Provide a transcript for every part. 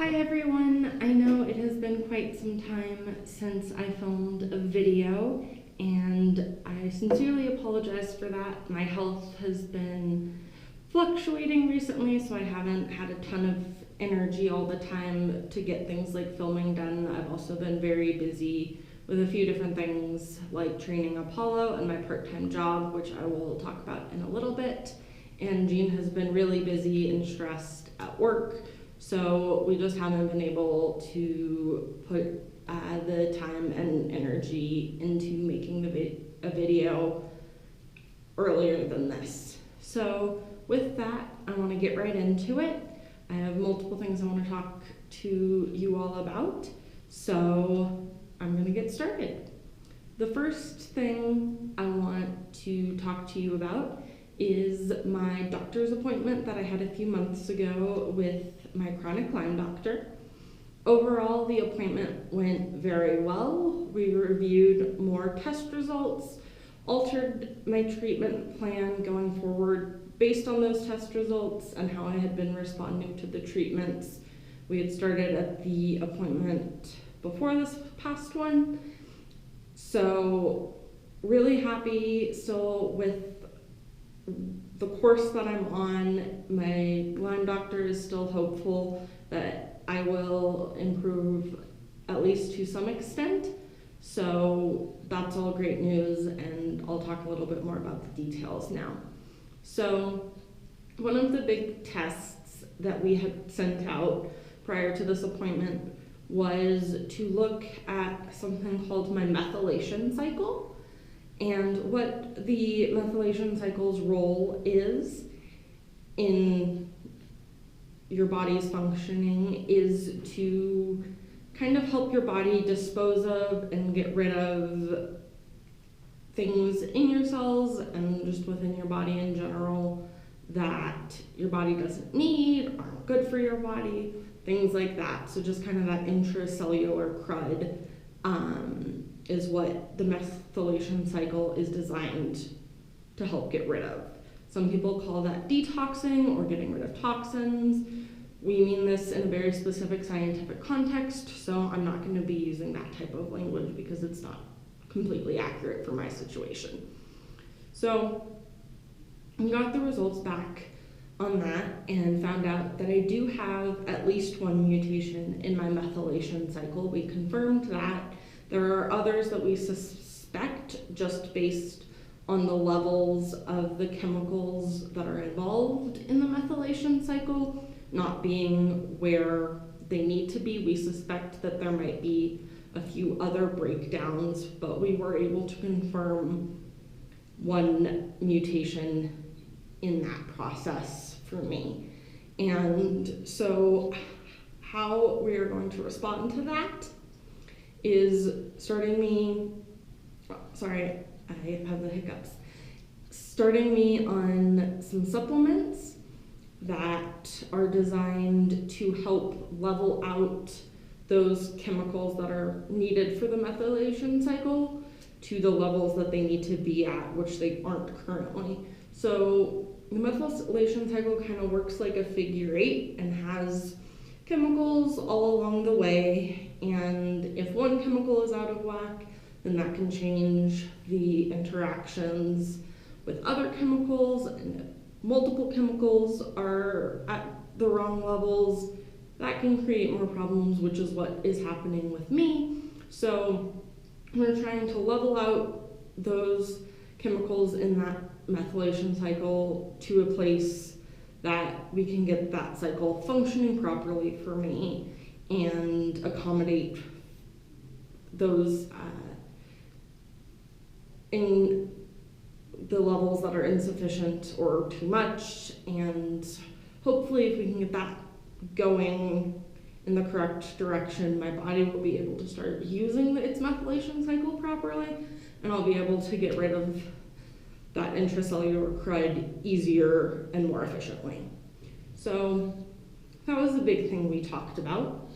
Hi everyone! I know it has been quite some time since I filmed a video, and I sincerely apologize for that. My health has been fluctuating recently, so I haven't had a ton of energy all the time to get things like filming done. I've also been very busy with a few different things like training Apollo and my part-time job, which I will talk about in a little bit. And Jean has been really busy and stressed at work, so we just haven't been able to put the time and energy into making a video earlier than this. So with that, I want to get right into it. I have multiple things I want to talk to you all about, so I'm going to get started. The first thing I want to talk to you about is my doctor's appointment that I had a few months ago with my chronic Lyme doctor. Overall, the appointment went very well. We reviewed more test results, altered my treatment plan going forward based on those test results and how I had been responding to the treatments we had started at the appointment before this past one. So really happy still with the course that I'm on. My Lyme doctor is still hopeful that I will improve at least to some extent. So that's all great news, and I'll talk a little bit more about the details now. So one of the big tests that we had sent out prior to this appointment was to look at something called my methylation cycle. And what the methylation cycle's role is in your body's functioning is to kind of help your body dispose of and get rid of things in your cells and just within your body in general that your body doesn't need, aren't good for your body, things like that. So just kind of that intracellular crud is what the methylation cycle is designed to help get rid of. Some people call that detoxing or getting rid of toxins. We mean this in a very specific scientific context, so I'm not going to be using that type of language because it's not completely accurate for my situation. So we got the results back on that and found out that I do have at least one mutation in my methylation cycle. We confirmed that. There are others that we suspect just based on the levels of the chemicals that are involved in the methylation cycle not being where they need to be. We suspect that there might be a few other breakdowns, but we were able to confirm one mutation in that process for me. And so how we are going to respond to that is starting me on some supplements that are designed to help level out those chemicals that are needed for the methylation cycle to the levels that they need to be at, which they aren't currently. So the methylation cycle kind of works like a figure eight and has chemicals all along the way, and if one chemical is out of whack, then that can change the interactions with other chemicals, and if multiple chemicals are at the wrong levels, that can create more problems, which is what is happening with me. So we're trying to level out those chemicals in that methylation cycle to a place that we can get that cycle functioning properly for me and accommodate those in the levels that are insufficient or too much. And hopefully if we can get that going in the correct direction, my body will be able to start using its methylation cycle properly, and I'll be able to get rid of that intracellular crud easier and more efficiently. So that was the big thing we talked about.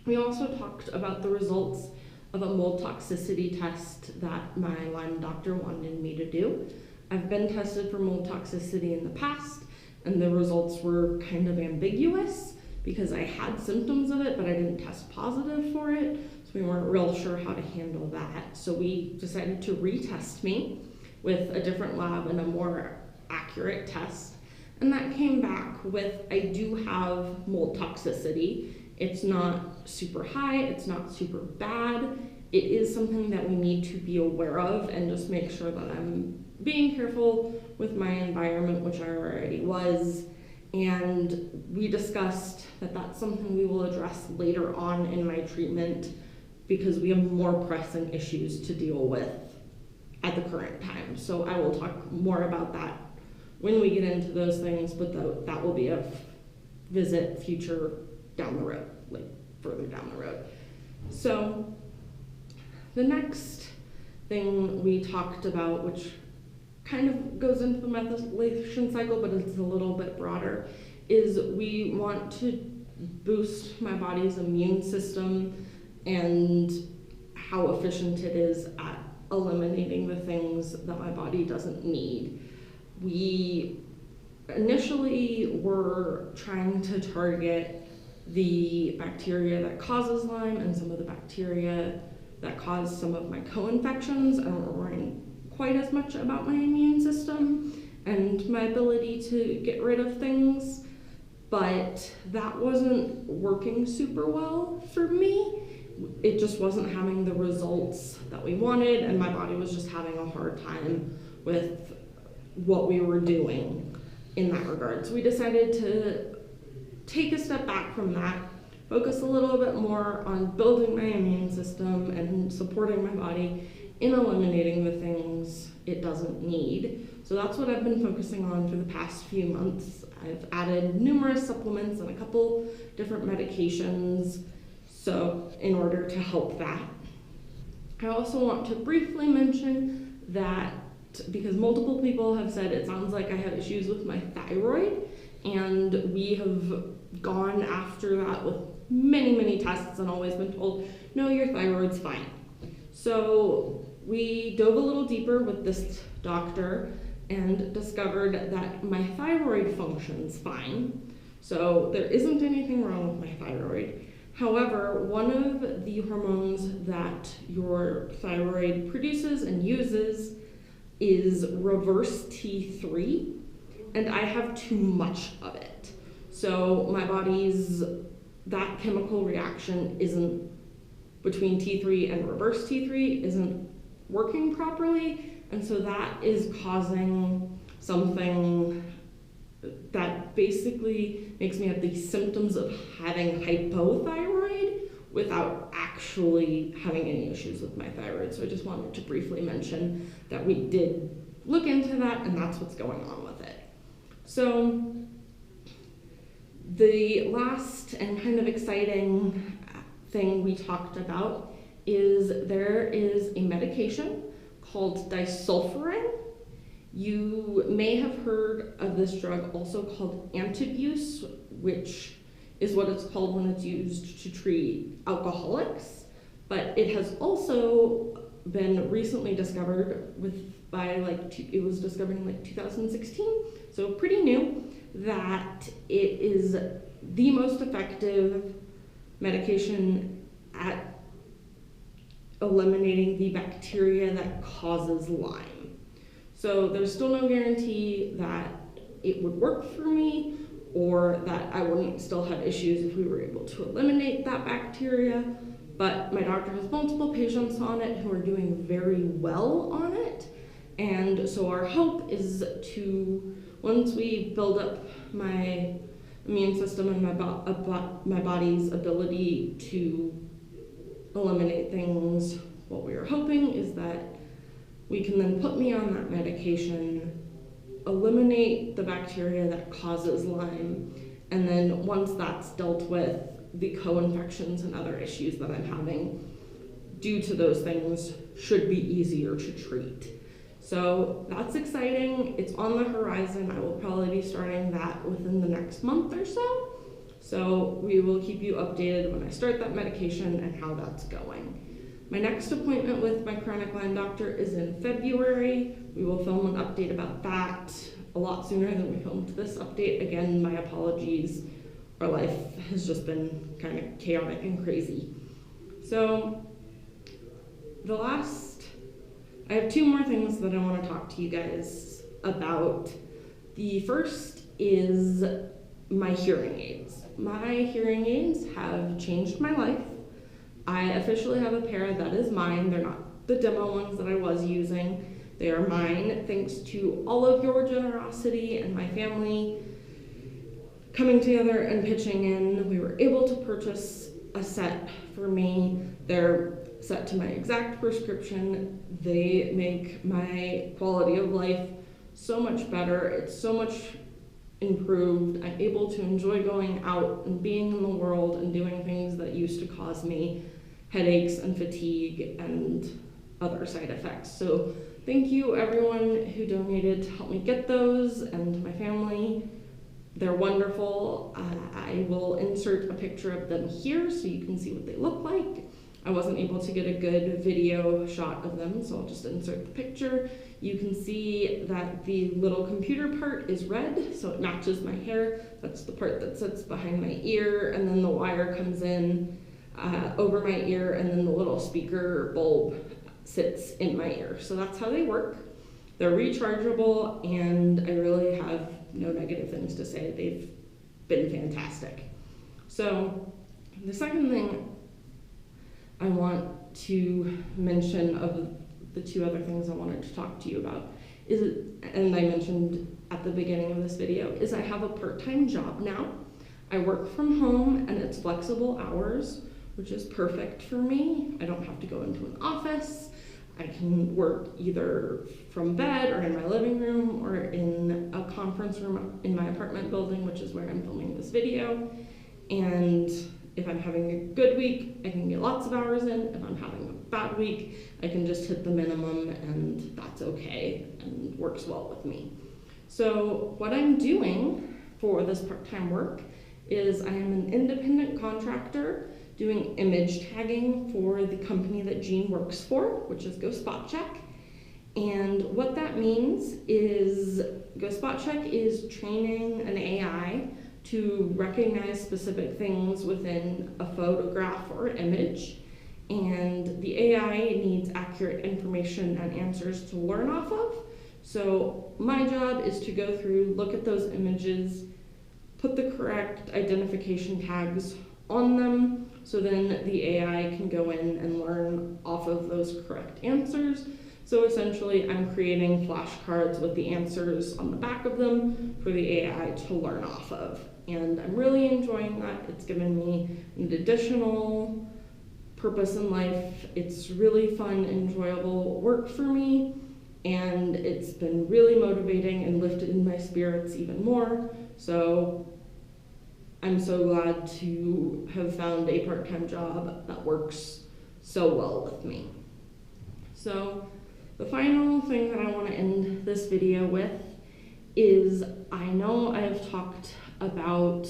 We also talked about the results of a mold toxicity test that my Lyme doctor wanted me to do. I've been tested for mold toxicity in the past, and the results were kind of ambiguous because I had symptoms of it, but I didn't test positive for it. So we weren't real sure how to handle that. So we decided to retest me with a different lab and a more accurate test. And that came back with, I do have mold toxicity. It's not super high, it's not super bad. It is something that we need to be aware of and just make sure that I'm being careful with my environment, which I already was. And we discussed that that's something we will address later on in my treatment because we have more pressing issues to deal with at the current time. So I will talk more about that when we get into those things, but that will be a visit future down the road, like further down the road. So the next thing we talked about, which kind of goes into the methylation cycle, but it's a little bit broader, is we want to boost my body's immune system and how efficient it is at eliminating the things that my body doesn't need. We initially were trying to target the bacteria that causes Lyme and some of the bacteria that cause some of my co-infections. I don't worry quite as much about my immune system and my ability to get rid of things, but that wasn't working super well for me. It just wasn't having the results that we wanted, and my body was just having a hard time with what we were doing in that regard. So we decided to take a step back from that, focus a little bit more on building my immune system and supporting my body in eliminating the things it doesn't need. So that's what I've been focusing on for the past few months. I've added numerous supplements and a couple different medications, so in order to help that. I also want to briefly mention that because multiple people have said it sounds like I have issues with my thyroid, and we have gone after that with many tests and always been told, no, your thyroid's fine. So we dove a little deeper with this doctor and discovered that my thyroid functions fine. So there isn't anything wrong with my thyroid. However, one of the hormones that your thyroid produces and uses is reverse T3, and I have too much of it. So my body's, that chemical reaction isn't, between T3 and reverse T3 isn't working properly, and so that is causing something that basically makes me have these symptoms of having hypothyroid without actually having any issues with my thyroid. So I just wanted to briefly mention that we did look into that, and that's what's going on with it. So the last and kind of exciting thing we talked about is there is a medication called disulfiram. You may have heard of this drug also called antabuse, which is what it's called when it's used to treat alcoholics, but it has also been recently discovered it was discovered in 2016, so pretty new, that it is the most effective medication at eliminating the bacteria that causes Lyme. So there's still no guarantee that it would work for me or that I wouldn't still have issues if we were able to eliminate that bacteria, but my doctor has multiple patients on it who are doing very well on it, and so our hope is to, once we build up my immune system and my body's ability to eliminate things, what we are hoping is that we can then put me on that medication, eliminate the bacteria that causes Lyme, and then once that's dealt with, the co-infections and other issues that I'm having due to those things should be easier to treat. So that's exciting. It's on the horizon. I will probably be starting that within the next month or so. So we will keep you updated when I start that medication and how that's going. My next appointment with my chronic Lyme doctor is in February. We will film an update about that a lot sooner than we filmed this update. Again, my apologies our life has just been kind of chaotic and crazy. So I have two more things that I want to talk to you guys about. The first is my hearing aids. My hearing aids have changed my life. I officially have a pair that is mine. They're not the demo ones that I was using. They are mine thanks to all of your generosity and my family coming together and pitching in. We were able to purchase a set for me. They're set to my exact prescription. They make my quality of life so much better. It's so much improved. I'm able to enjoy going out and being in the world and doing things that used to cause me headaches and fatigue and other side effects. So thank you everyone who donated to help me get those, and my family. They're wonderful. I will insert a picture of them here so you can see what they look like. I wasn't able to get a good video shot of them, so I'll just insert the picture. You can see that the little computer part is red, so it matches my hair. That's the part that sits behind my ear, and then the wire comes in over my ear, and then the little speaker bulb sits in my ear. So that's how they work. They're rechargeable, and I really have no negative things to say. They've been fantastic. So the second thing I want to mention of the two other things I wanted to talk to you about is, and I mentioned at the beginning of this video, is I have a part-time job now. I work from home and it's flexible hours, which is perfect for me. I don't have to go into an office. I can work either from bed or in my living room or in a conference room in my apartment building, which is where I'm filming this video. And if I'm having a good week, I can get lots of hours in. If I'm having a bad week, I can just hit the minimum, and that's okay and works well with me. So what I'm doing for this part-time work is I am an independent contractor doing image tagging for the company that Jean works for, which is Go Spot Check. And what that means is Go Spot Check is training an AI to recognize specific things within a photograph or image, and the AI needs accurate information and answers to learn off of. So my job is to go through, look at those images, put the correct identification tags on them, so then the AI can go in and learn off of those correct answers. So essentially I'm creating flashcards with the answers on the back of them for the AI to learn off of. And I'm really enjoying that. It's given me an additional purpose in life. It's really fun, enjoyable work for me, and it's been really motivating and lifted my spirits even more. So I'm so glad to have found a part-time job that works so well with me. So the final thing that I want to end this video with is, I know I have talked about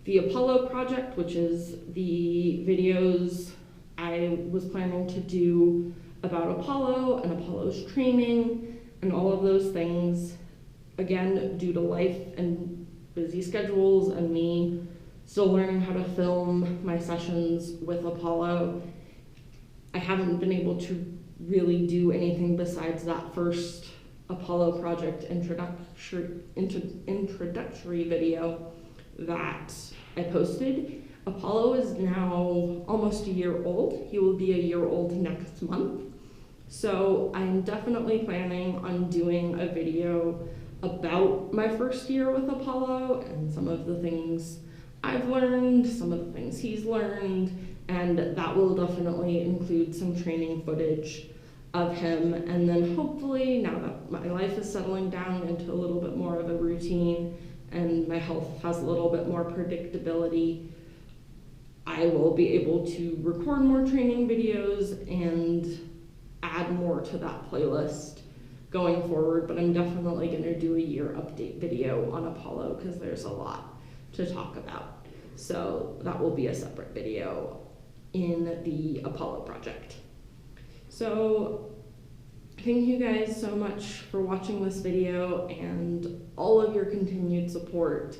the Apollo project, which is the videos I was planning to do about Apollo and Apollo's training and all of those things. Again, due to life and busy schedules and me still learning how to film my sessions with Apollo, I haven't been able to really do anything besides that first Apollo project introductory video that I posted. Apollo is now almost a year old. He will be a year old next month. So I'm definitely planning on doing a video about my first year with Apollo and some of the things I've learned, some of the things he's learned, and that will definitely include some training footage of him. And then hopefully, now that my life is settling down into a little bit more of a routine and my health has a little bit more predictability, I will be able to record more training videos and add more to that playlist going forward. But I'm definitely going to do a year update video on Apollo because there's a lot to talk about. So that will be a separate video in the Apollo project. So thank you guys so much for watching this video and all of your continued support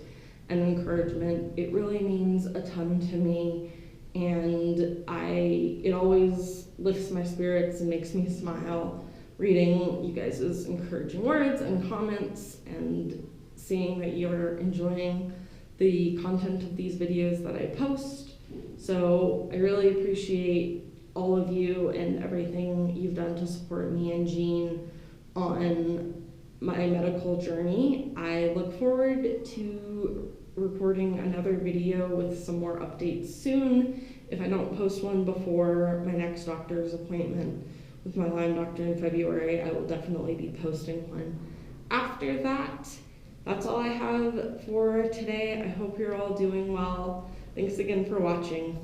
and encouragement. It really means a ton to me, and it always lifts my spirits and makes me smile reading you guys' encouraging words and comments and seeing that you're enjoying the content of these videos that I post. So I really appreciate all of you and everything you've done to support me and Jean on my medical journey. I look forward to recording another video with some more updates soon. If I don't post one before my next doctor's appointment with my Lyme doctor in February, I will definitely be posting one after that. That's all I have for today. I hope you're all doing well. Thanks again for watching.